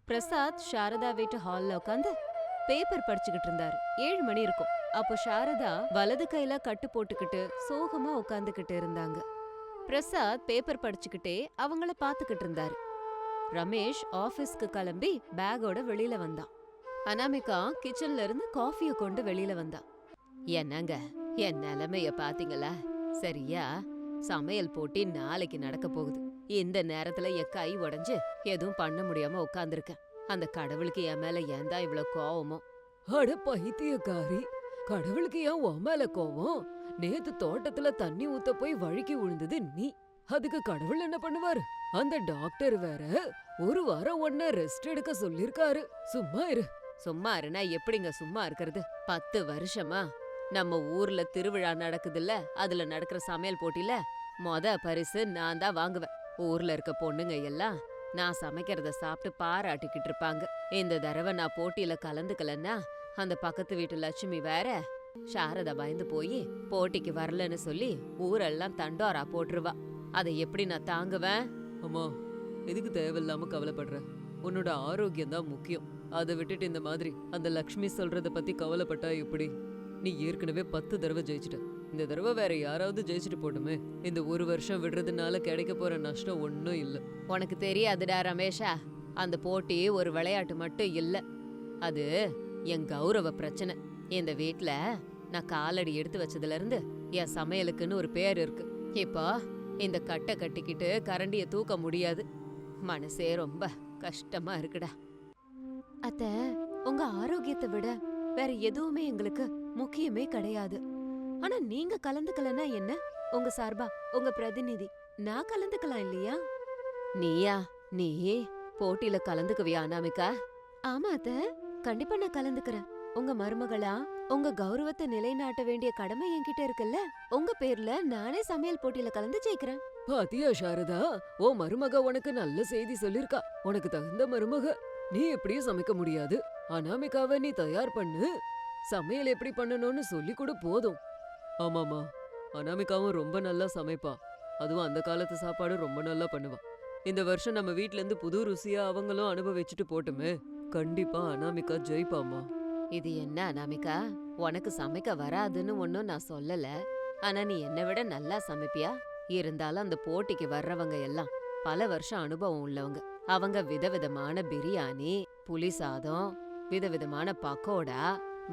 பிரசாத் சாரதா வீட்டு ஹால்ல உட்காந்து பேப்பர் படிச்சுக்கிட்டு இருந்தாரு. 7 மணி இருக்கும். அப்போ சாரதா வலது கையில கட்டு போட்டுக்கிட்டு சோகமா உட்காந்துக்கிட்டு இருந்தாங்க. பிரசாத் பேப்பர் படிச்சுக்கிட்டே அவங்கள பாத்துக்கிட்டு இருந்தாரு. ரமேஷ் ஆபீஸ்க்கு கிளம்பி பேக்கோட வெளியில வந்தான். அனாமிகா கிச்சன்ல இருந்து காஃபிய கொண்டு வெளியில வந்தா. என்னங்க, என் நிலைமைய பாத்தீங்களா? சரியா சமையல் போட்டி நாளைக்கு நடக்க போகுது. இந்த நேரத்துல என் கை உடைஞ்சு எதுவும் பண்ண முடியாம உட்கார்ந்துருக்கேன். அந்த கடவுளுக்கு என் மேல ஏன்டா இவ்வளவு கோவமோ? அட பைத்தியக்காரி, கடவுளுக்கு ஏன் உன் மேல கோவம்? நேத்து தோட்டத்துல தண்ணி ஊத்த போய் வழுக்கி விழுந்தது நீ. அதுக்கு கடவுள் என்ன பண்ணுவாரு? அந்த டாக்டர் வேற ஒரு வாரம் உன்ன ரெஸ்ட் எடுக்க சொல்லிருக்காரு. சும்மா இரு. சும்மா இருனா எப்படிங்க சும்மா இருக்கிறது? 10 வருஷமா நம்ம ஊர்ல திருவிழா நடக்குதுல்ல, அதுல நடக்கிற சமையல் போட்டில பரிசு நான் தான் வாங்குவேன். ஊர்ல இருக்க பொண்ணுங்க எல்லாம் நான் சமைக்கிறத சாப்பிட்டு பாராட்டிக்கிட்டு இருப்பாங்க. இந்த தடவை நான் போட்டியில கலந்துக்கலன்னா அந்த பக்கத்து வீட்டு லட்சுமி வேற சாரதா பயந்து போய் போட்டிக்கு வரலன்னு சொல்லி ஊரெல்லாம் தண்டோரா போட்டுருவா. அதை எப்படி நான் தாங்குவேன்? அம்மா, எதுக்கு தேவையில்லாம கவலைப்படுற? உன்னோட ஆரோக்கியம் தான் முக்கியம். அதை விட்டுட்டு இந்த மாதிரி அந்த லக்ஷ்மி சொல்றத பத்தி கவலைப்பட்டா எப்படி? நீ ஏற்கனவே 10 தடவை ஜெயிச்சிட்ட. இந்த தடவை வேற யாராவது ஜெயிச்சுட்டு போட்டுமே. இந்த ஒரு வருஷம் விடுறதுனால கிடைக்க போற நஷ்டம் ஒன்னும் இல்ல. உனக்கு தெரியாதுடா ரமேஷா, அந்த போட்டி ஒரு விளையாட்டு மட்டும் இல்ல, அது என் கௌரவ பிரச்சனை. இந்த வீட்ல நான் காலடி எடுத்து வச்சதுல இருந்து என் சமையலுக்குன்னு ஒரு பேர் இருக்கு. இப்போ இந்த கட்டை கட்டிக்கிட்டு கரண்டிய தூக்க முடியாது. மனசே ரொம்ப கஷ்டமா இருக்குடா. அத்த, உங்க ஆரோக்கியத்தை விட வேற எதுவுமே எங்களுக்கு முக்கியமே கிடையாது. ஆனா நீங்க கலந்துக்கலன்னா என்ன? உங்க சார்பா உங்க பிரதிநிதி நான் கலந்துக்கலாம் இல்லையா? நீயா? நீ போட்டியில கலந்துக்குவியா அனாமிகா? ஆமா அத்த, கண்டிப்பா நான் கலந்துக்கிறேன். உங்க மருமகளா உங்க கௌரவத்தை நிலைநாட்ட வேண்டிய கடமை என்கிட்ட இருக்குல்ல. உங்க பேர்ல நானே சமையல் போட்டியில கலந்து ஜெயிக்கிறேன். பாத்தியா சாரதா, ஓ மருமக உனக்கு நல்ல செய்தி சொல்லிருக்கா. உனக்கு தகுந்த மருமக. நீ எப்படியும் சமைக்க முடியாது. அனாமிகாவை நீ தயார் பண்ணு. சமையல் எப்படி பண்ணணும்னு சொல்லி கூட போதும். ஆமாமா, அனாமிகாவும் ரொம்ப நல்லா சமைப்பா. அதுவும் அந்த காலத்து சாப்பாடு ரொம்ப நல்லா பண்ணுவா. இந்த வருஷம் நம்ம வீட்ல இருந்து புது ருசியா அவங்களும் அனுபவிச்சுட்டு போட்டுமே. கண்டிப்பா அனாமிகா ஜெயிப்பாமா. இது என்ன அனாமிகா, உனக்கு சமைக்க வராதுன்னு ஒன்னும் நான் சொல்லல. ஆனா நீ என்னை விட நல்லா சமைப்பியா? இருந்தாலும் அந்த போட்டிக்கு வர்றவங்க எல்லாம் பல வருஷம் அனுபவம் உள்ளவங்க. அவங்க விதவிதமான பிரியாணி, புளி சாதம், விதவிதமான பக்கோடா,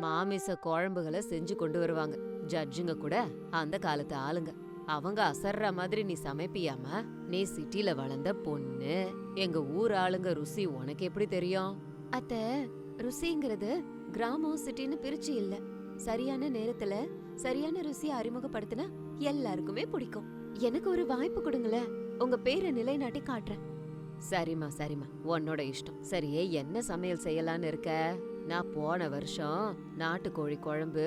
மாமிச குழம்புகளை செஞ்சு கொண்டு வருவாங்க. ஜட்ஜுங்க கூட அந்த காலத்து ஆளுங்க. அவங்க அசர்ற மாதிரி நீ சமைப்பியாமா? நீ சிட்டில வளர்ந்த பொண்ணு. எங்க ஊர் ஆளுங்க ருசி உனக்கு எப்படி தெரியும்? அத்த, ருசிங்கிறது கிராமம் சிட்டின்னு பிரிச்சு இல்ல. சரியான நேரத்துல சரியான ருசியை அறிமுகப்படுத்தினா எல்லாருக்குமே பிடிக்கும். எனக்கு ஒரு வாய்ப்பு கொடுங்களேன், உங்க பேரை நிலைநாட்டி காட்டுறேன். சரிம்மா சரிம்மா, உன்னோட இஷ்டம். சரியே, என்ன சமையல் செய்யலான்னு இருக்க? நான் போன வருஷம் நாட்டுக்கோழி குழம்பு,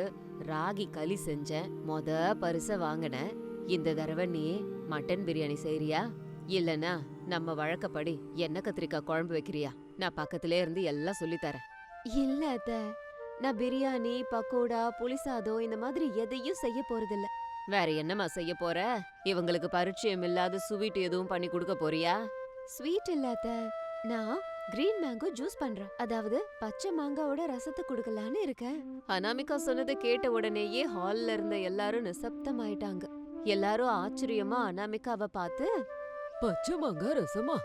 ராகி களி செஞ்சேன். பரிசை வாங்கினேன். இந்த தடவை நீ மட்டன் பிரியாணி செய்யறியா? இல்லனா நம்ம வழக்கப்படி எண்ணெய் கத்திரிக்காய் குழம்பு வைக்கிறியா? நான் பக்கத்திலே இருந்து எல்லாம் சொல்லித்தரேன். இல்ல அத்த, நான் பிரியாணி, பக்கோடா, புளிசாதம் இந்த மாதிரி எதையும் செய்ய போறதில்ல. வேற என்னமா செய்ய போற? இவங்களுக்கு பரிச்சயம் இல்லாத ஸ்வீட் எதுவும் பண்ணி கொடுக்க போறியா? ஸ்வீட் இல்ல அத்த, நான் கிரீன் மேங்கோ ஜூஸ் பண்றேன். அதாவது பச்சை மாங்காவோட ரசத்தை குடுக்கலான்னு இருக்கேன். அனாமிகா சொன்னதை கேட்ட உடனேயே ஹால்ல இருந்த எல்லாரும் நிசப்தமாயிட்டாங்க. எல்லாரும் ஆச்சரியமா அனாமிகாவை பார்த்து, பச்சை மாங்கா ரசமா?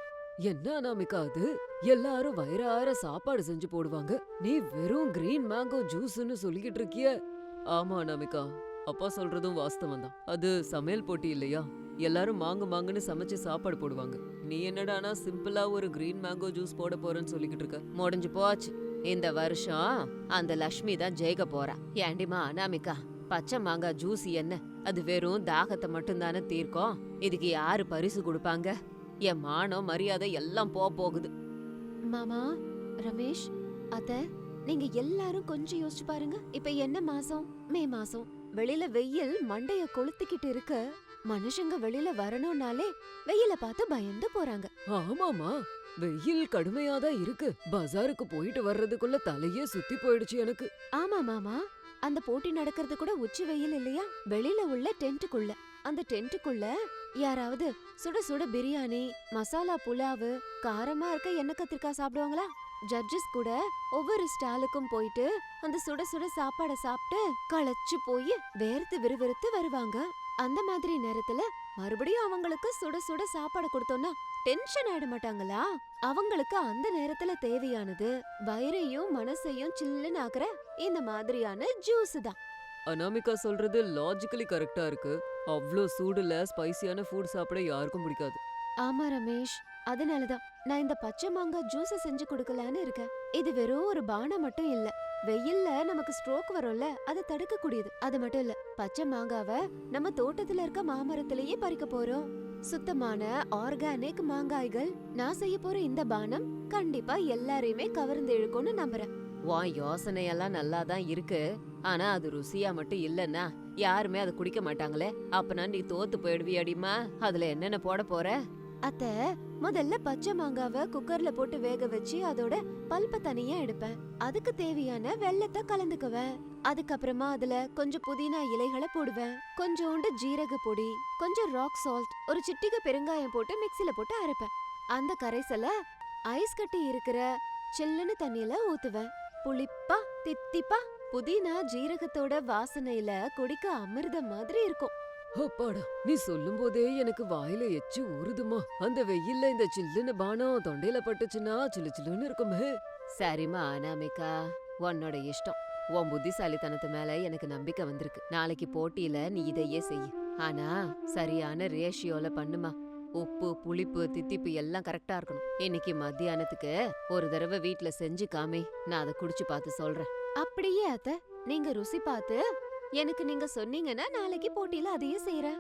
என்ன அனாமிகா அது? எல்லாரும் வயிறார சாப்பாடு செஞ்சு போடுவாங்க. நீ வெறும் கிரீன் மேங்கோ ஜூஸ்னு சொல்லிக்கிட்டு இருக்கிய? ஆமா அனாமிகா, அப்பா சொல்றதும் வாஸ்தவம் தான். அது சமையல் போட்டி இல்லையா? எல்லாரும் மாங்குன்னு சமைச்சு சாப்பாடு போடுவாங்க. நீ என்னடானா சிம்பிளா ஒரு கிரீன் மேங்கோ ஜூஸ் போட போறேன்னு சொல்லிக்கிட்டு இருக்க. முடிஞ்சு போச்சு. இந்த வருஷம் அந்த லட்சுமி தான் ஜெயிக்க போறா. ஏண்டிமா அனாமிகா, பச்சை மாங்காய் ஜூஸ் என்ன, அது வெறும் தாகத்தை மட்டும்தானே தீர்க்கும். இதுக்கு யாரு பரிசு கொடுப்பாங்க? என் மானம் மரியாதை எல்லாம் போகுது. மாமா, ரமேஷ், அத்த, நீங்க எல்லாரும் கொஞ்சம் யோசிச்சு பாருங்க. இப்ப என்ன மாசம்? மே மாசம். வெளியில வெயில் மண்டைய கொளுத்திக்கிட்டு இருக்க. மனுஷங்க வெளியில வரணும்னாலே வெயில பார்த்து பயந்து போறாங்க. ஆமாமா, வெயில் கடுமையாதான் இருக்கு. பஜாருக்கு போயிட்டு வர்றதுக்குள்ள தலையே சுத்தி போயிடுச்சு எனக்கு. ஆமா மாமா, அந்த போட்டி நடக்கிறது கூட உச்சி வெயில் இல்லையா? வெளியில உள்ள டென்ட்டுக்குள்ள. அந்த டென்ட்டுக்குள்ள யாராவது சுட சுட பிரியாணி, மசாலா புலாவு, காரமா இருக்க எண்ணெய் கத்திரிக்காய் சாப்பிடுவாங்களா? ஜட்ஜஸ் கூட ஒவ்வொரு ஸ்டாலுக்கும் போயிட்டு அந்த சுட சுட சாப்பாட சாப்பிட்டு களைச்சு போய் வேர்த்து விறுவிறுத்து வருவாங்க. அந்த மாதிரி நேரத்துல மறுபடியும் அவங்களுக்கு சுட சுட சாப்பாடு கொடுத்தோம்னா டென்ஷன் ஆயிட மாட்டாங்களா? அவங்களுக்கு அந்த நேரத்துல தேவையானது வயிறையும் மனசையும் சில்லுன்னு ஆக்குற இந்த மாதிரியான ஜூஸ் தான். அனாமிகா சொல்றது லாஜிக்கலி கரெக்டா இருக்கு. அவ்ளோ சூடுல ஸ்பைசியான ஃபுட் சாப்பிட யாருக்கும் பிடிக்காது. ஆமா ரமேஷ், அதனாலதான் நான் இந்த பச்சை மாங்காய் ஜூஸ செஞ்சு கொடுக்கலான்னு இருக்கேன். இது வெறும் ஒரு பானம் மட்டும் இல்ல, வெயில்ல நமக்கு ஸ்ட்ரோக் வரும்ல, அதை தடுக்க கூடியது. அது மட்டும் இல்ல, பச்சை மாங்காவை நம்ம தோட்டத்துல இருக்க மாமரத்திலேயே பறிக்க போறோம். சுத்தமான ஆர்கானிக் மாங்காய்கள். நான் செய்ய போற இந்த பானம் கண்டிப்பா எல்லாரையுமே கவர்ந்து இழுக்கும்னு நம்புறேன். உன் யோசனையெல்லாம் நல்லா தான் இருக்கு, ஆனா அது ருசியா மட்டும் இல்லன்னா யாருமே அதை குடிக்க மாட்டாங்களே. அப்பனா நீ தோத்து போயிடுவியாடிமா? அதுல என்னென்ன போட போற? அத்த, முதல்ல பச்சை மாங்காவை குக்கர்ல போட்டு வேக வச்சு அதோட பல்ப தனியா எடுப்பேன். அதுக்கு தேவையான வெல்லத்தை கலந்துக்குவேன். அதுக்கப்புறமா அதுல கொஞ்சம் புதினா இலைகளை போடுவேன், கொஞ்சோண்டு ஜீரக பொடி, கொஞ்சம் ராக் சால்ட், ஒரு சிட்டிகை பெருங்காயம் போட்டு மிக்ஸில போட்டு அரைப்பேன். அந்த கரைசலை ஐஸ் கட்டி இருக்கிற சில்லுன்னு தண்ணியில ஊத்துவேன். புளிப்பா தித்திப்பா புதினா ஜீரகத்தோட வாசனையில குடிக்க அமிர்தம் மாதிரி இருக்கும். அப்பாடா, நீ சொல்லும் போதே எனக்கு வாயில எச்சி ஊறுதுமா. அந்த வெயில்ல இந்த சில்லுன்னு பானம் தொண்டையில பட்டுச்சுன்னா சிலு சிலுன்னு இருக்குமே. சரிம்மா அனாமிகா, உன்னோட இஷ்டம். உன் புத்திசாலித்தனத்து மேல எனக்கு நம்பிக்கை வந்திருக்கு. நாளைக்கு போட்டியில நீ இதையே செய்ய. ஆனா சரியான ரேஷியோல பண்ணுமா. உப்பு புளிப்பு தித்திப்பு எல்லாம் கரெக்டா இருக்கணும். இன்னைக்கு மத்தியானத்துக்கு ஒரு தடவை வீட்ல செஞ்சு காமி, நான் அதை குடிச்சு பார்த்து சொல்றேன். அப்படியே அத்த, நீங்க ருசி பார்த்து எனக்கு நீங்க சொன்னீங்கன்னா நாளைக்கு போட்டியில அதையே செய்யறேன்.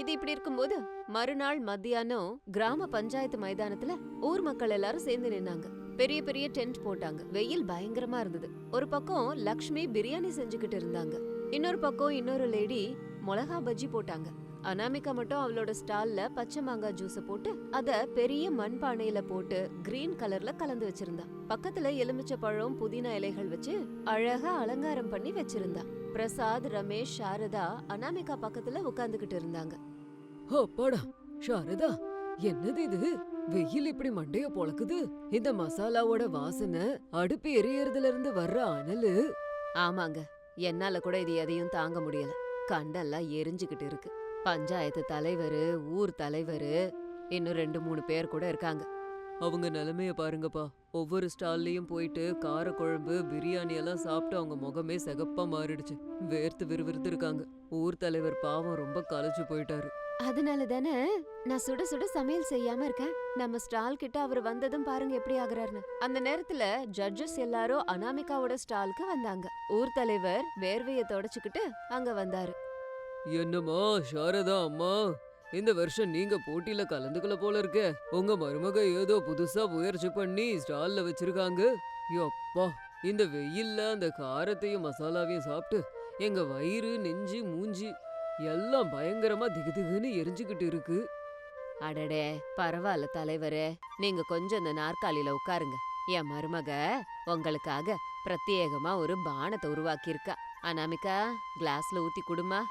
இது இப்படி இருக்கும்போது மறுநாள் மத்தியானம் கிராம பஞ்சாயத்து மைதானத்துல ஊர் மக்கள் எல்லாரும் சேர்ந்து நின்னாங்க. பெரிய பெரிய டென்ட் போட்டாங்க. வெயில் பயங்கரமா இருந்தது. ஒரு பக்கம் லக்ஷ்மி பிரியாணி செஞ்சுக்கிட்டு இருந்தாங்க, இன்னொரு பக்கம் இன்னொரு லேடி மிளகா பஜ்ஜி போட்டாங்க. அனாமிகா மட்டும் அவளோட ஸ்டால்ல பச்சை மாங்காய் ஜூஸ போட்டு அத பெரிய மண்பானையில போட்டு கிரீன் கலர்ல கலந்து வச்சிருந்தா. பக்கத்துல எலுமிச்சை பழம் புதினா இலைகள் வச்சு அழகா அலங்காரம் பண்ணி வச்சிருந்தா. பிரசாத், ரமேஷ், சாரதா அனாமிகா பக்கத்துல உட்கார்ந்துகிட்டு இருந்தாங்க. அப்பாடா, சாரதா, என்னது இது? வெயில் இப்படி மண்டைய பொளக்குது. இந்த மசாலாவோட வாசனை, அடுப்பு எரியறதுல இருந்து வர்ற அனலு. ஆமாங்க, என்னால கூட இது எதையும் தாங்க முடியல. கண்டெல்லாம் எரிஞ்சுகிட்டு இருக்கு. பஞ்சாயத்து தலைவரு, ஊர் தலைவரு, இன்னும் 2-3 பேர் கூட இருக்காங்க. அவங்க நிலைமைய பாருங்கப்பா. ஒவ்வொரு ஸ்டால்லயும் போயிட்டு கார குழம்பு பிரியாணி எல்லாம் சாப்பிட்டு அவங்க முகமே சிகப்பா மாறிடுச்சு. வேர்த்து விறுவிறுத்து இருக்காங்க. ஊர் தலைவர் பாவம் ரொம்ப களைச்சு போயிட்டாரு. அதனால தானே நான் சுட சுட சமையல் செய்யாம இருக்கேன். நம்ம ஸ்டால் கிட்ட அவர் வந்ததும் பாருங்க எப்படி ஆகுறாருன்னு. அந்த நேரத்துல ஜட்ஜஸ் எல்லாரும் அனாமிகாவோட ஸ்டாலுக்கு வந்தாங்க. ஊர் தலைவர் வேர்வைய தொடச்சுக்கிட்டு அங்க வந்தாரு. என்னம்மா சாரதா அம்மா, இந்த வருஷம் நீங்க போட்டியில கலந்துக்கல போல இருக்க. உங்க மருமக ஏதோ புதுசா முயற்சி பண்ணி ஸ்டால்ல வச்சிருக்காங்க. யப்பா, இந்த வெயில்ல அந்த காரத்தையும் மசாலாவையும் சாப்பிட்டு எங்க வயிறு, நெஞ்சு, மூஞ்சி எல்லாம் பயங்கரமா திகுதிகுன்னு எரிஞ்சுக்கிட்டு இருக்கு. அடடே, பரவாயில்ல தலைவரே, நீங்க கொஞ்சம் இந்த நாற்காலியில உட்காருங்க. என் மருமக உங்களுக்காக பிரத்யேகமா ஒரு பானத்தை உருவாக்கி இருக்கா. அனாமிகா, கிளாஸ்ல ஊத்தி குடுமா.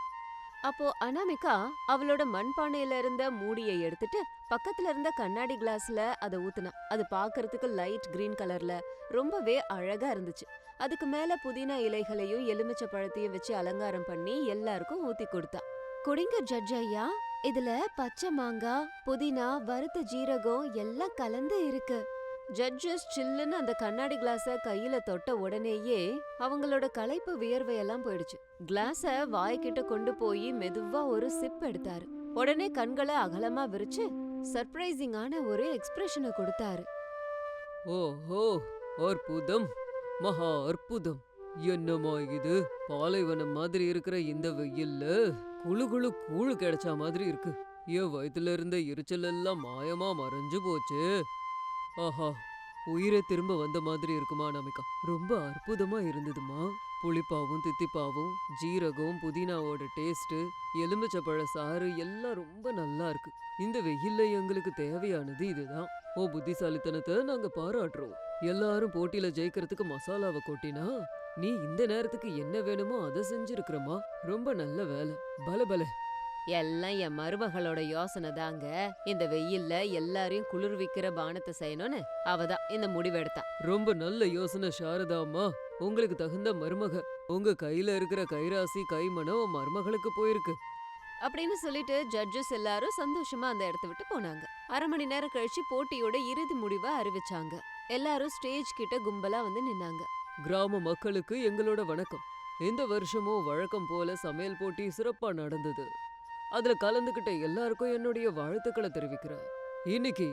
அப்போ அனாமிகா அவளோட மண்பானையில இருந்த மூடியை எடுத்துட்டு பக்கத்துல இருந்த கண்ணாடி கிளாஸ்ல அதை ஊத்துனா. அது பாக்குறதுக்கு லைட் கிரீன் கலர்ல ரொம்பவே அழகா இருந்துச்சு. அதுக்கு மேல புதினா இலைகளையும் எலுமிச்சை பழத்தையும் வச்சு அலங்காரம் பண்ணி எல்லாருக்கும் ஊத்தி கொடுத்தா. குடிங்க ஜட்ஜ் ஐயா, இதுல பச்சை மாங்காய், புதினா, வறுத்த ஜீரகம் எல்லாம் கலந்து இருக்கு. ஜட்ஜஸ் சில்லுன்னு அந்த கண்ணாடி கிளாஸ கையில தொட்ட உடனேயே அவங்களோட களைப்பு வியர்வையெல்லாம் போயிடுச்சு. கிளாஸ வாய்க்கிட்ட கொண்டு போய் மெதுவா ஒரு சிப் எடுத்தாரு. உடனே கண்களை அகலமா விரிச்சு சர்ப்ரைசிங்கான ஒரு எக்ஸ்பிரஷனை கொடுத்தாரு. ஓஹோ, அற்புதம், மகா அற்புதம். என்னம்மா இது? பாலைவனம் மாதிரி இருக்கிற இந்த வெயில்ல குளு குளு கூழு கிடைச்ச மாதிரி இருக்கு. என் வயித்துல இருந்த எரிச்சல் எல்லாம் மாயமா மறைஞ்சு போச்சு. ஆஹா, உயிரை திரும்ப வந்த மாதிரி இருக்குமா அனாமிகா? ரொம்ப அற்புதமா இருந்ததுமா. புளிப்பாவும் தித்திப்பாவும், ஜீரகம் புதினாவோட டேஸ்ட், எலுமிச்சப்பழ சாறு எல்லாம் ரொம்ப நல்லா இருக்கு. இந்த வெயில்ல எங்களுக்கு தேவையானது இதுதான். ஓ புத்திசாலித்தனத்தை நாங்க பாராட்டுறோம். எல்லாரும் போட்டியில ஜெயிக்கிறதுக்கு மசாலாவை கொட்டினா, நீ இந்த நேரத்துக்கு என்ன வேணுமோ அதை செஞ்சிருக்கிறமா. ரொம்ப நல்ல வேலை. பல பல. எல்லாம் என் மருமகளோட யோசனை தாங்க. இந்த வெயில்ல எல்லாரையும் குளிர்விக்கிற பானத்தை செய்யணும்னு அவதான் இந்த முடிவெடுத்தா. ரொம்ப நல்ல யோசனை சாரதா அம்மா. உங்களுக்கு தகுந்த மருமக. உங்க கையில இருக்கிற கைராசி கைமணம் உன் மருமகளுக்கு போயிருக்கு. அப்படின்னு சொல்லிட்டு ஜட்ஜஸ் எல்லாரும் சந்தோஷமா அந்த இடத்த விட்டு போனாங்க. அரை மணி நேரம் கழிச்சு போட்டியோட இறுதி முடிவை அறிவிச்சாங்க. எல்லாரும் ஸ்டேஜ் கிட்ட கும்பலா வந்து நின்னாங்க. கிராம மக்களுக்கு எங்களோட வணக்கம். இந்த வருஷமும் வழக்கம் போல சமையல் போட்டி சிறப்பா நடந்தது. அதுல கலந்துகிட்ட எல்லாருக்கும் என்னுடைய வாழ்த்துக்களை தெரிவிக்கிறேன். இன்னைக்கு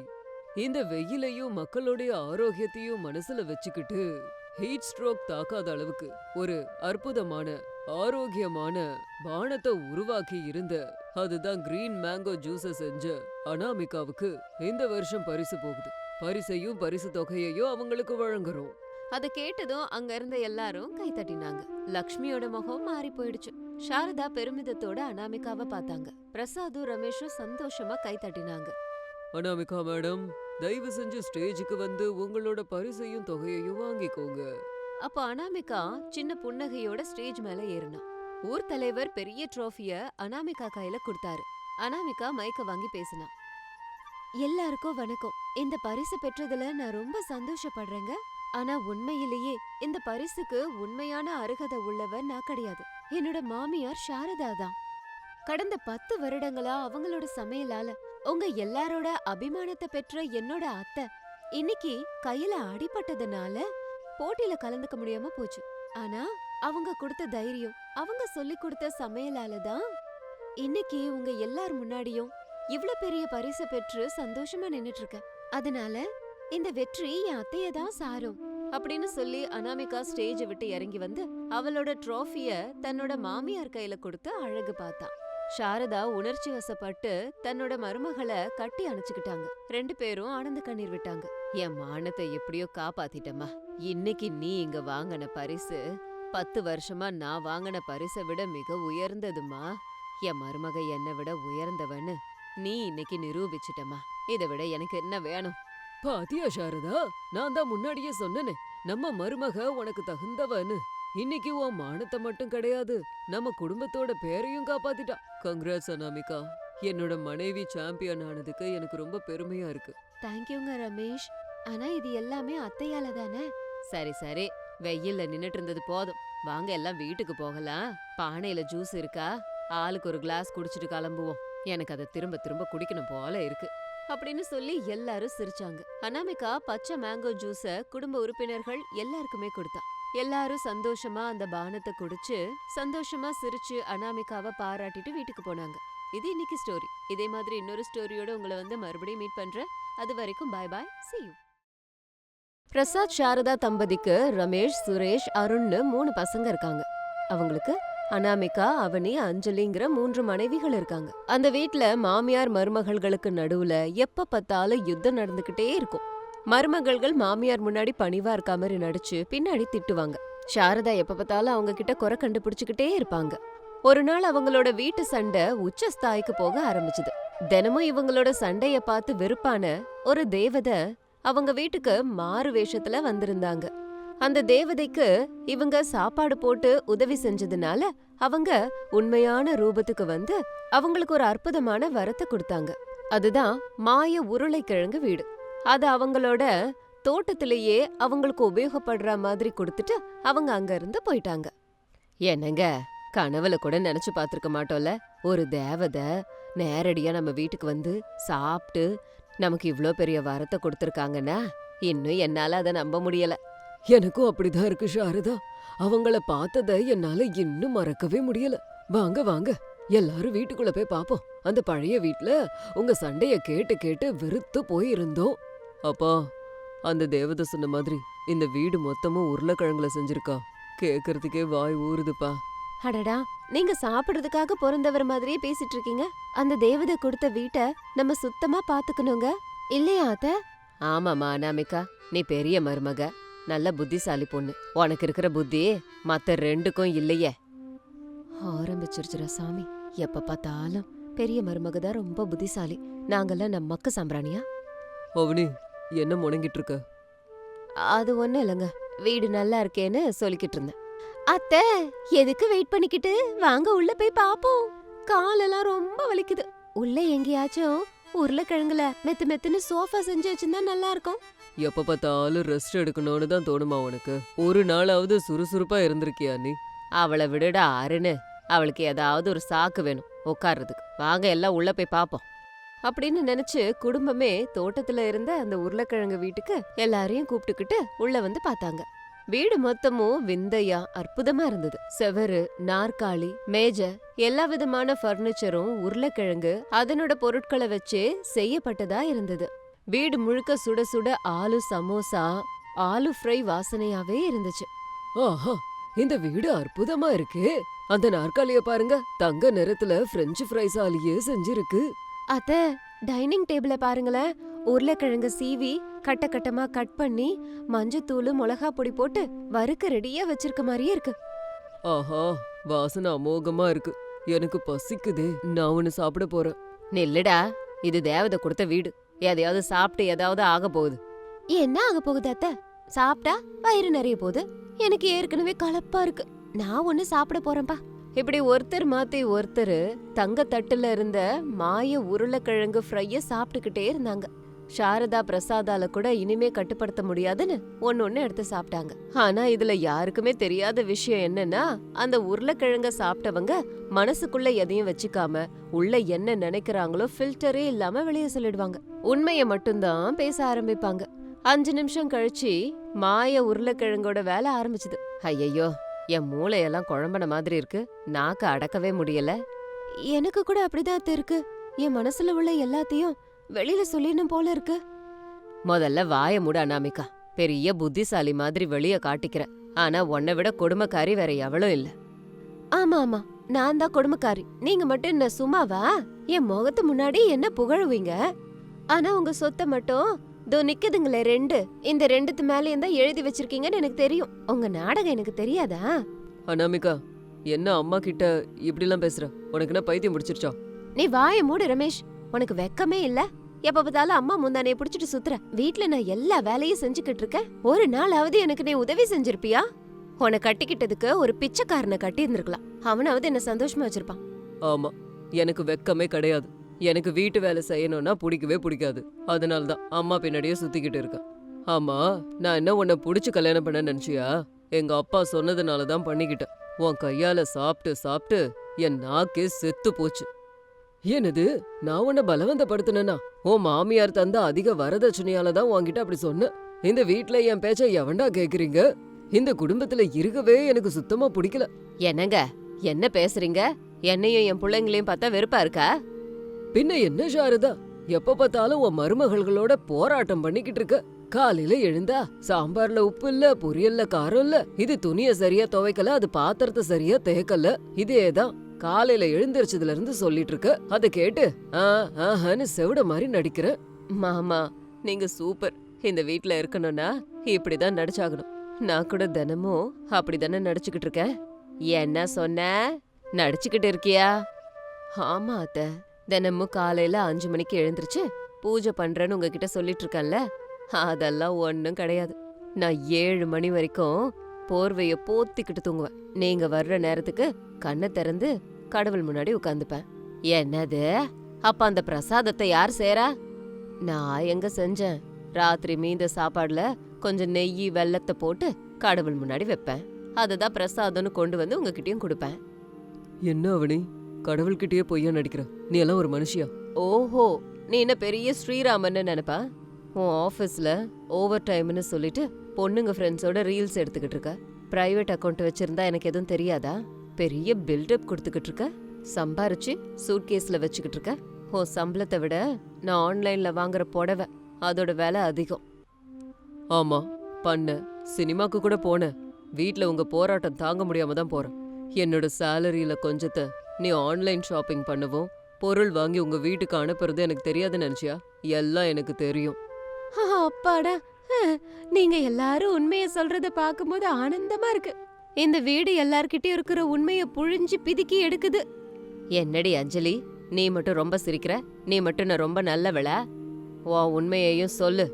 இந்த வெயிலையும் மக்களுடைய ஆரோக்கியத்தையும் மனசுல வச்சுக்கிட்டு ஹீட் ஸ்ட்ரோக் தாக்காத அளவுக்கு ஒரு அற்புதமான ஆரோக்கியமான பானத்தை உருவாக்கி இருந்த அதுதான் கிரீன் மேங்கோ ஜூஸ செஞ்ச அனாமிகாவுக்கு இந்த வருஷம் பரிசு போகுது. பரிசையும் பரிசு தொகையையும் அவங்களுக்கு வழங்குறோம். அதை கேட்டதும் அங்க இருந்த எல்லாரும் கை தட்டினாங்க. லக்ஷ்மியோட முகம் மாறி போயிடுச்சு. சாரதா பெருமிதத்தோட அனாமிகாவை பார்த்தாங்க. பிரசாதும் ரமேஷும் சந்தோஷமா கை தட்டினாங்க. அனாமிகா மேடம், தயவு செஞ்சு ஸ்டேஜுக்கு வந்து உங்களோட பரிசையும் தொகையையும் வாங்கிக்கோங்க. அப்ப அனாமிகா சின்ன புன்னகையோட ஸ்டேஜ் மேல ஏறினா. ஊர் தலைவர் பெரிய ட்ரோஃபிய அனாமிகா கையில கொடுத்தாரு. அனாமிகா மைக்க வாங்கி பேசினா. எல்லாருக்கும் வணக்கம். இந்த பரிசு பெற்றதுல நான் ரொம்ப சந்தோஷப்படுறேங்க. ஆனா உண்மையிலேயே இந்த பரிசுக்கு உண்மையான அருகதை உள்ளவன் நான் கிடையாது. என்னோட மாமியார் சாரதா தான். கடந்த 10 வருடங்களா அவங்களோட சமையலால உங்க எல்லாரோட அபிமானத்தை பெற்ற என்னோட அத்தை இன்னைக்கு கையில அடிபட்டதுனால போட்டியில கலந்துக்க முடியாம போச்சு. ஆனா அவங்க கொடுத்த தைரியம், அவங்க சொல்லி கொடுத்த சமையலால தான் இன்னைக்கு உங்க எல்லார் முன்னாடியும் இவ்ளோ பெரிய பரிசு பெற்று சந்தோஷமா நின்னுட்டு இருக்கேன். அதனால இந்த வெற்றி என் அத்தைய தான் சாரும் அப்படின்னு சொல்லி அனாமிகா ஸ்டேஜை விட்டு இறங்கி வந்து அவளோட ட்ராஃபிய தன்னோட மாமியார் கையில கொடுத்து அழகு பார்த்தா. சாரதா உணர்ச்சி வசப்பட்டு தன்னோட மருமகளை கட்டி அணைச்சுக்கிட்டாங்க. 2 பேரும் ஆனந்த கண்ணீர் விட்டாங்க. என் மானத்தை எப்படியோ காப்பாத்திட்டம்மா. இன்னைக்கு நீ இங்க வாங்கின பரிசு 10 வருஷமா நான் வாங்கின பரிசை விட மிக உயர்ந்ததுமா. என் மருமக என்னை விட உயர்ந்தவன்னு நீ இன்னைக்கு நிரூபிச்சிட்டம்மா. இதை விட எனக்கு என்ன வேணும்? பாத்தியா சாரதா, நான் தான் முன்னாடியே சொன்னனே, நம்ம மருமக உனக்கு தகுந்தவன்னு. இன்னைக்கு உன் மானத்தை மட்டும் கிடையாது, நம்ம குடும்பத்தோட பேரையும் காப்பாத்திட்டா. கங்க்ராட்ஸ் அனாமிகா. என்னோட மனைவி சாம்பியன் ஆனதுக்கு எனக்கு ரொம்ப பெருமையா இருக்கு. தேங்க்யூங்க ரமேஷ். ஆனா இது எல்லாமே அத்தையால தானே? சரி சரி, வெயில்ல நின்னுட்டு இருந்தது போதும். வாங்க எல்லாம் வீட்டுக்கு போகலாம். பானையில ஜூஸ் இருக்கா? ஆளுக்கு ஒரு கிளாஸ் குடிச்சிட்டு கிளம்புவோம். எனக்கு அதை திரும்ப திரும்ப குடிக்கணும் போல இருக்கு அப்படின்னு சொல்லி எல்லாரும் சிரிச்சாங்க. அனாமிகா பச்சை மேங்கோ ஜூஸ குடும்ப உறுப்பினர்கள் எல்லாருக்குமே கொடுத்தா. எல்லாரும் சந்தோஷமா அந்த பானத்தை குடிச்சு சந்தோஷமா சிரிச்சு அனாமிகாவை பாராட்டிட்டு வீட்டுக்கு போனாங்க. இது இன்னைக்கு ஸ்டோரி. இதே மாதிரி இன்னொரு ஸ்டோரியோட உங்களை வந்து மறுபடியும் மீட் பண்றேன். அது வரைக்கும் bye bye, see you. Prasad Sharada தம்பதிக்கு ரமேஷ், சுரேஷ், அருண்னு 3 பசங்க இருக்காங்க. அவங்களுக்கு அனாமிகா, அவனி, அஞ்சலிங்கிற 3 மனைவிகள் இருக்காங்க. அந்த வீட்ல மாமியார் மருமகள்களுக்கு நடுவுல எப்ப பார்த்தாலும் யுத்தம் நடந்துகிட்டே இருக்கும். மருமகள்கள் மாமியார் முன்னாடி பணிவா இருக்க மாதிரி நடிச்சு பின்னாடி திட்டுவாங்க. சாரதா எப்ப பார்த்தாலும் அவங்க கிட்ட குறை கண்டுபிடிச்சுக்கிட்டே இருப்பாங்க. ஒரு நாள் அவங்களோட வீட்டு சண்டை உச்ச ஸ்தாய்க்கு போக ஆரம்பிச்சுது. தினமும் இவங்களோட சண்டைய பார்த்து வெறுப்பான ஒரு தேவதை அவங்க வீட்டுக்கு மாறு வேஷத்துல வந்திருந்தாங்க. அந்த தேவதைக்கு இவங்க சாப்பாடு போட்டு உதவி செஞ்சதுனால அவங்க உண்மையான ரூபத்துக்கு வந்து அவங்களுக்கு ஒரு அற்புதமான வரத்தை கொடுத்தாங்க. அதுதான் மாய உருளைக்கிழங்கு வீடு. அது அவங்களோட தோட்டத்திலேயே அவங்களுக்கு உபயோகப்படுற மாதிரி கொடுத்துட்டு அவங்க அங்க இருந்து போயிட்டாங்க. என்னங்க, கனவுல கூட நினைச்சு பார்த்திருக்க மாட்டோம்ல, ஒரு தேவதை நேரடியா நம்ம வீட்டுக்கு வந்து சாப்பிட்டு நமக்கு இவ்ளோ பெரிய வரத்தை கொடுத்துருக்காங்கன்னா இன்னும் என்னால அதை நம்ப முடியல. எனக்கும் அப்படிதான் இருக்கு சாரதா. அவங்கள பார்த்தத என்னால இன்னும் மறக்கவே முடியல. வாங்க வாங்க, எல்லாரும் வீட்டுக்குள்ள போய் பாப்போம். அந்த பழைய வீட்ல உங்க சண்டைய கேட்டு கேட்டு வெறுத்து போயிருந்தோம். அப்பா, அந்த தேவதை சொன்ன மாதிரி இந்த வீடு மொத்தமும் உருளைக்கிழங்குல செஞ்சிருக்கா. கேக்குறதுக்கே வாய் ஊறுதுப்பா. அடடா, நீங்க சாப்பிடுறதுக்காக பிறந்தவர் மாதிரியே பேசிட்டு இருக்கீங்க. அந்த தேவதை கொடுத்த வீட்டை நம்ம சுத்தமா பாத்துக்கணுங்க, இல்லையா அத்த? ஆமாமா அனாமிகா, நீ பெரிய மருமக, நல்ல புத்திசாலி பொண்ணு. உனக்கு இருக்கிற புத்தி மத்த 2க்கும் இல்லையே. ஆரம்பிச்சிருச்சுரா சாமி. எப்ப பார்த்தாலும் பெரிய மருமகதான் ரொம்ப புத்திசாலி. நாங்கெல்லாம் நம்மக்கு சாம்பிராணியா? அவனி, என்ன முணங்கிட்டு இருக்க? அது ஒண்ணும் இல்லைங்க, வீடு நல்லா இருக்கேன்னு சொல்லிக்கிட்டு இருந்தேன். அத்தை, எதுக்கு வெயிட் பண்ணிக்கிட்டு? வாங்க உள்ள போய் பாப்போம். காலெல்லாம் ரொம்ப வலிக்குது. உள்ள எங்கேயாச்சும் உருளைக்கிழங்குல மெத்து மெத்துன்னு சோஃபா செஞ்சு வச்சிருந்தா நல்லா இருக்கும். எப்ப பார்த்தாலும் ரெஸ்ட் எடுக்கணும்னு தான் தோணுமா உனக்கு? ஒரு நாளாவது சுறுசுறுப்பா இருந்திருக்கியா நீ? அவளை விடுடா அருணு. அவளுக்கு ஏதாவது ஒரு சாக்கு வேணும் உட்கார்றதுக்கு. வாங்க எல்லாம் உள்ள போய் பாப்போம் அப்படின்னு நினைச்சு குடும்பமே தோட்டத்துல இருந்த அந்த உருளைக்கிழங்கு வீட்டுக்கு எல்லாரையும் கூப்பிட்டுக்கிட்டு உள்ள வந்து பார்த்தாங்க. வீடு மொத்தமும் விந்தையா அற்புதமா இருந்தது. செவரு, நாற்காலி, மேஜை, எல்லா விதமான ஃபர்னிச்சரும் உருளைக்கிழங்கு அதனோட பொருட்களை வச்சே செய்யப்பட்டதா இருந்தது. வீடு முழுக்க சுட சுட ஆலு சமோசா, ஆலு ஃப்ரை வாசனையாவே இருந்துச்சு. ஆஹா, இந்த வீடு அற்புதமா இருக்கு. அந்த நாற்காலிய பாருங்க, தங்க நிறத்துல பிரெஞ்சு ஃப்ரைஸாலேயே செஞ்சிருக்கு. அத்த, டைனிங் டேபிள பாருங்களேன். உருளைக்கிழங்கு சீவி கட்ட கட்டமா கட் பண்ணி மஞ்சத்தூள் மிளகா பொடி போட்டு வறுக்க ரெடியா வச்சிருக்க மாதிரியே இருக்கு. ஆஹா, வாசனை அமோகமா இருக்கு. எனக்கு பசிக்குதே, நான் ஒன்னு சாப்பிட போறேன். நில்லுடா, இது தேவதை கொடுத்த வீடு. எதையாவது சாப்பிட்டு ஏதாவது ஆக போகுது. என்ன ஆக போகுது அத்த? சாப்பிட்டா வயிறு நிறைய போகுது. எனக்கு ஏற்கனவே கலப்பா இருக்கு. நான் ஒண்ணு சாப்பிட போறேன்பா. இப்படி ஒருத்தர் மாத்தி ஒருத்தர் தங்க தட்டுல இருந்த மாய உருளைக்கிழங்கு ஃப்ரைய சாப்பிட்டுக்கிட்டே இருந்தாங்க. சாரதா பிரசாதால கூட இனிமே கட்டுப்படுத்த முடியாதுன்னு ஒன்னு எடுத்து சாப்பிட்டாங்க. ஆனா இதுல யாருக்குமே தெரியாத விஷயம் என்னன்னா, அந்த உருளைக்கிழங்க சாப்பிட்டவங்க மனசுக்குள்ள எதையும் வச்சுக்காம உள்ள என்ன நினைக்கிறாங்களோ ஃபில்டரே இல்லாம வெளியே சொல்லிடுவாங்க. உண்மைய மட்டும்தான் பேச ஆரம்பிப்பாங்க. 5 நிமிஷம் கழிச்சு மாய உருளைக்கிழங்கோட வேலை ஆரம்பிச்சுது. ஐயையோ, என் மூளையெல்லாம் குழம்பன மாதிரி இருக்கு. நாக்க அடக்கவே முடியல. எனக்கு கூட அப்படிதான் இருக்கு. என் மனசுல உள்ள எல்லாத்தையும் வெளியில சொல்லிடணும் போல இருக்கு. முதல்ல வாய மூட அனாமிகா. பெரிய புத்திசாலி மாதிரி வெளிய காட்டிக்கிற. ஆனா உன்னை விட கொடுமைக்காரி வேற எவளும் இல்ல. ஆமா ஆமா, நான் தான் கொடுமைக்காரி. நீங்க மட்டும் என்ன சும்மாவா? என் முகத்து முன்னாடி என்ன புகழுவீங்க? ஆனா உங்க சொத்தை மட்டும் தோ நிக்குதுங்களே 2, இந்த 2த்து மேலேயும் தான் எழுதி வச்சிருக்கீங்கன்னு எனக்கு தெரியும். உங்க நாடகம் எனக்கு தெரியாதா? அனாமிகா, என்ன அம்மா கிட்ட இப்படிலாம் பேசுற? உனக்கு என்ன பைத்தியம் முடிச்சிருச்சா? நீ வாய மூடு ரமேஷ். உனக்கு வெக்கமே இல்ல? எப்ப பார்த்தாலும் அம்மா முந்தானைய புடிச்சிட்டு சுத்துற. வீட்ல நான் எல்லா வேலையும் செஞ்சுக்கிட்டு இருக்கேன். ஒரு நாளாவது எனக்கு நீ உதவி செஞ்சிருப்பியா? உன்னை கட்டிக்கிட்டதுக்கு ஒரு பிச்சைக்காரனை கட்டி இருந்திருக்கலாம். அவனாவது என்ன சந்தோஷமா வச்சிருப்பான். ஆமா, எனக்கு வெக்கமே கிடையாது. எனக்கு வீட்டு வேலை செய்யணும்னா பிடிக்கவே பிடிக்காது. அதனால தான் அம்மா பின்னாடியே சுத்திக்கிட்டு இருக்கேன். ஆமா, நான் என்ன உன்னை புடிச்சு கல்யாணம் பண்ண நினைச்சியா? எங்க அப்பா சொன்னதுனால தான் பண்ணிக்கிட்டேன். உன் கையால சாப்பிட்டு சாப்பிட்டு என் நாக்கே செத்து போச்சு. என்னது, நான் உன்னை பலவந்தப்படுத்தினா? உன் மாமியார் தந்த அதிக வரதட்சணையால தான் உன்கிட்ட அப்படி சொன்னேன். இந்த வீட்ல என் பேச்ச எவன்டா கேக்குறீங்க? இந்த குடும்பத்துல இருக்கவே எனக்கு சுத்தமா பிடிக்கல. என்னங்க, என்ன பேசுறீங்க? என்னையும் என் பிள்ளைங்களையும் பார்த்தா வெறுப்பா இருக்கா? பின்ன என்ன சாரதா, எப்ப பார்த்தாலும் உன் மருமகள்களோட போராட்டம் பண்ணிக்கிட்டு இருக்க. காலையில எழுந்தா சாம்பார்ல உப்பு இல்ல, பொரியல்ல காரம் இல்ல, இது துணிய சரியா துவைக்கல, அது பாத்திரத்தை சரியா தேய்க்கல, இதேதான் காலையில எழுந்திருச்சதுல இருந்து சொல்லிட்டு இருக்க. அத கேட்டு ஆஹான்னு செவிட மாதிரி நடிக்கிற. மாமா, நீங்க சூப்பர். இந்த வீட்ல இருக்கணும்னா இப்படிதான் நடிச்சாகணும். நான் கூட தினமும் அப்படிதானே நடிச்சுக்கிட்டு இருக்கேன். என்ன சொன்ன? நடிச்சுக்கிட்டு இருக்கியா? ஆமா அத்த, தினமும் காலையில 5 மணிக்கு எழுந்திருச்சு பூஜை பண்றேன்னு உங்ககிட்ட சொல்லிட்டு இருக்கேன்ல, அதெல்லாம் ஒண்ணும் கிடையாது. நான் 7 மணி வரைக்கும் போர்வைய போத்திக்கிட்டு தூங்குவேன். நீங்க வர்ற நேரத்துக்கு கண்ணை திறந்து கடவுள் முன்னாடி உட்காந்துப்பேன். என்னது? அப்ப அந்த பிரசாதத்தை யார் செய்றா? நான் எங்க செஞ்சேன்? ராத்திரி மீந்த சாப்பாடுல கொஞ்சம் நெய் வெல்லத்தை போட்டு கடவுள் முன்னாடி வைப்பேன். அததான் பிரசாதம்னு கொண்டு வந்து உங்ககிட்டயும் கொடுப்பேன். என்ன அவனி, கடவுள்கிட்டயே பொய்யா நடிக்கிற? நீ எல்லாம் ஒரு மனுஷியா? ஓஹோ, நீ என்ன பெரிய ஸ்ரீராமன்னு நினைப்பா? உன் ஆஃபீஸ்ல ஓவர் டைம்னு சொல்லிட்டு பொண்ணுங்க ஃப்ரெண்ட்ஸோட ரீல்ஸ் எடுத்துக்கிட்டு இருக்க. பிரைவேட் அக்கௌண்ட் வச்சிருந்தா எனக்கு எதுவும் தெரியாதா? பெரிய பில்டப் கொடுத்துக்கிட்டு இருக்க. சம்பாரிச்சு சூட்கேஸ்ல வச்சுக்கிட்டு இருக்க. உன் சம்பளத்தை விட நான் ஆன்லைன்ல வாங்குற புடவை அதோட விலை அதிகம். ஆமா, பண்ண சினிமாக்கு கூட போனேன். வீட்ல உங்க போராட்டம் தாங்க முடியாம தான் போறேன். என்னோட சேலரியில கொஞ்சத்தை நீ ஆன்லைன் ஷாப்பிங் பண்ணவும் பொருள் வாங்கி உங்க வீட்டுக்கு அனுப்புறது எனக்கு தெரியாதுன்னு நினைச்சியா? எல்லாம் எனக்கு தெரியும். அப்பாடா, நீங்க எல்லாரும் உண்மைய சொல்றத பாக்கும்போது ஆனந்தமா இருக்கு. இந்த வீடு எல்லார்கிட்டயும் இருக்கிற உண்மைய புழிஞ்சு பிதுக்கி எடுக்குது. என்னடி அஞ்சலி, நீ மட்டும் ரொம்ப சிரிக்கிற? நீ மட்டும் நான் ரொம்ப நல்லவளா? உன் உண்மையையும் சொல்லு.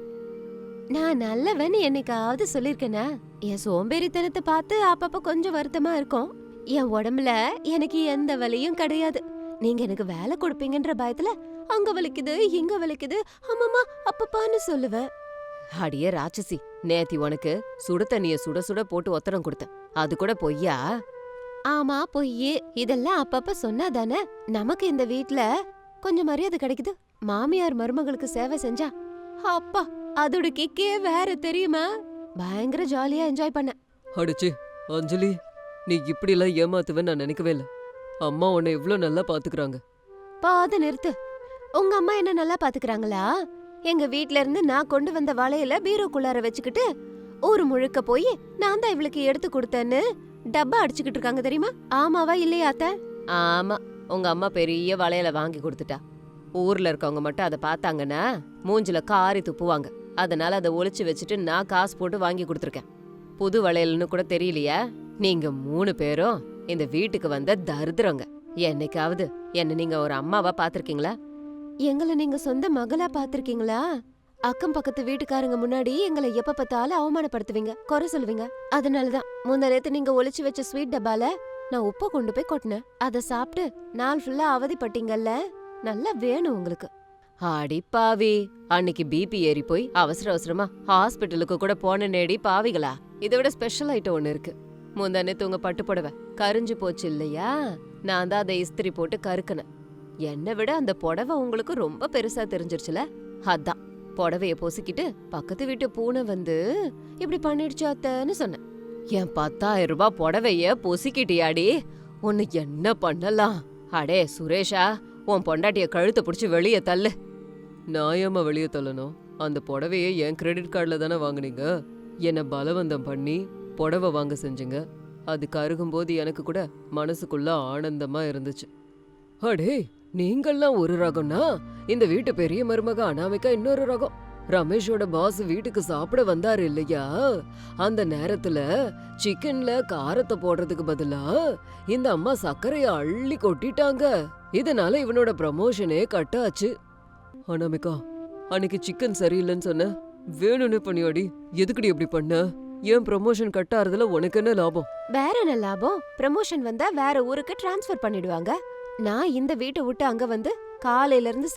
நான் நல்லவன் என்னைக்காவது சொல்லிருக்கேனா? என் சோம்பேறித்தனத்தை பார்த்து அப்பப்ப கொஞ்சம் வருத்தமா இருக்கும். என் உடம்புல எனக்கு எந்த வலியும் கிடையாது. நீங்க எனக்கு வேலை கொடுப்பீங்கன்ற பயத்துல அங்க வலிக்குது இங்க வலிக்குது அம்மம்மா அப்பப்பான்னு சொல்லுவேன். அடியே ராட்சசி, நேத்தி உனக்கு சுடு தண்ணிய சுட சுட போட்டு ஒத்தடம் கொடுத்தேன், அது கூட பொய்யா? ஆமா பொய்யே. இதெல்லாம் அப்பப்ப சொன்னாதானே நமக்கு இந்த வீட்ல கொஞ்சம் மரியாதை கிடைக்குது. மாமியார் மருமகளுக்கு சேவை செஞ்சா அப்பா அதோட கிக்கே வேற தெரியுமா? பயங்கர ஜாலியா என்ஜாய் பண்ண. அடிச்சு அஞ்சலி, நீ இப்படிலாம் ஏமாத்துவேன்னு நான் நினைக்கவே இல்ல. அம்மா உன்னை இவ்ளோ நல்லா பாத்துக்கறாங்க. பாத நிறுத்து. உங்க அம்மா என்ன நல்லா பாத்துக்கறாங்களா? எங்க வீட்ல இருந்து நான் கொண்டு வந்த வளையல பீரோக்குள்ளார வச்சுக்கிட்டு ஊரு முழுக்க போய் நான் தான் இவளுக்கு எடுத்து கொடுத்தேன்னு டப்பா அடிச்சுக்கிட்டு இருக்காங்க தெரியுமா? ஆமாவா இல்லையா அத்தை? ஆமா, உங்க அம்மா பெரிய வளையல வாங்கி கொடுத்துட்டா. ஊர்ல இருக்கவங்க மட்டும் அதை பார்த்தாங்கன்னா மூஞ்சில காரி துப்புவாங்க. அதனால அதை ஒளிச்சு வச்சுட்டு நான் காசு போட்டு வாங்கி கொடுத்துருக்கேன். புது வளையல்னு கூட தெரியலையா? நீங்க 3 பேரும் இந்த வீட்டுக்கு வந்த தரித்திரங்க. என்னைக்காவது என்ன நீங்க ஒரு அம்மாவா பாத்திருக்கீங்களா? எங்களை நீங்க சொந்த மகளா பாத்திருக்கீங்களா? அக்கம் பக்கத்து வீட்டுக்காரங்க முன்னாடி எங்களை எப்ப பார்த்தாலும் அவமானப்படுத்துவீங்க, குறை சொல்லுவீங்க. அதனாலதான் முந்த நேத்து நீங்க ஒளிச்சு வச்ச ஸ்வீட் டப்பால நான் உப்பை கொண்டு போய் கொட்டினேன். அதை சாப்பிட்டு நாள் ஃபுல்லா அவதிப்பட்டீங்கல்ல. நல்லா வேணும் உங்களுக்கு. அடி பாவி, அன்னைக்கு பிபி ஏறி போய் அவசர அவசரமா ஹாஸ்பிட்டலுக்கு கூட போன நேடி பாவிகளா. இதை விட ஸ்பெஷல் ஐட்டம் ஒண்ணு இருக்கு. முந்தானே தூங்க பட்டு புடவை கரிஞ்சு போச்சு இல்லையா? நான் தான் அதை இஸ்திரி போட்டு கருக்குனேன். என்னை விட அந்த புடவை உங்களுக்கு ரொம்ப பெருசா தெரிஞ்சிருச்சுல, அதான் புடவைய பொசுக்கிட்டு பக்கத்து வீட்டு பூனை வந்து இப்படி பண்ணிடுச்சு அத்தன்னு சொன்னேன். என் 10,000 ரூபாய் புடவைய பொசுக்கிட்டியாடி, உன்னை என்ன பண்ணலாம்? அடே சுரேஷா, உன் பொண்டாட்டிய கழுத்தை பிடிச்சி வெளியே தள்ளு. நான் ஏம்மா வெளியே தள்ளணும்? அந்த புடவையை என் கிரெடிட் கார்டில் தானே வாங்குனீங்க. என்னை பலவந்தம் பண்ணி புடவை வாங்க செஞ்சீங்க. அது கருகும்போது எனக்கு கூட மனசுக்குள்ள ஆனந்தமா இருந்துச்சு. அடே, நீங்கள்லாம் ஒரு ரகம்னா இந்த வீட்டு பெரிய மருமக அனாமிகா இன்னொரு ரகம். ரமேஷோட பாஸ் வீட்டுக்கு சாப்பிட வந்தாரு இல்லையா? அந்த நேரத்துல சிக்கன்ல காரத்தை போடுறதுக்கு பதிலா இந்த அம்மா சர்க்கரைய அள்ளி கொட்டிட்டாங்க. இதனால இவனோட ப்ரமோஷனே கட் ஆச்சு. அனாமிகா, அன்னைக்கு சிக்கன் சரியில்லைன்னு சொன்ன, வேணும்னு பண்ணியாடி. எதுக்குடி இப்படி பண்ண? ஏன் ப்ரமோஷன் கட் ஆறதுல உனக்கு என்ன லாபம்? வேற என்ன லாபம்? ப்ரமோஷன் வந்தா வேற ஊருக்கு டிரான்ஸ்ஃபர் பண்ணிடுவாங்க. நான் இந்த வீட்டை விட்டு அங்க வந்து காலையில இருந்து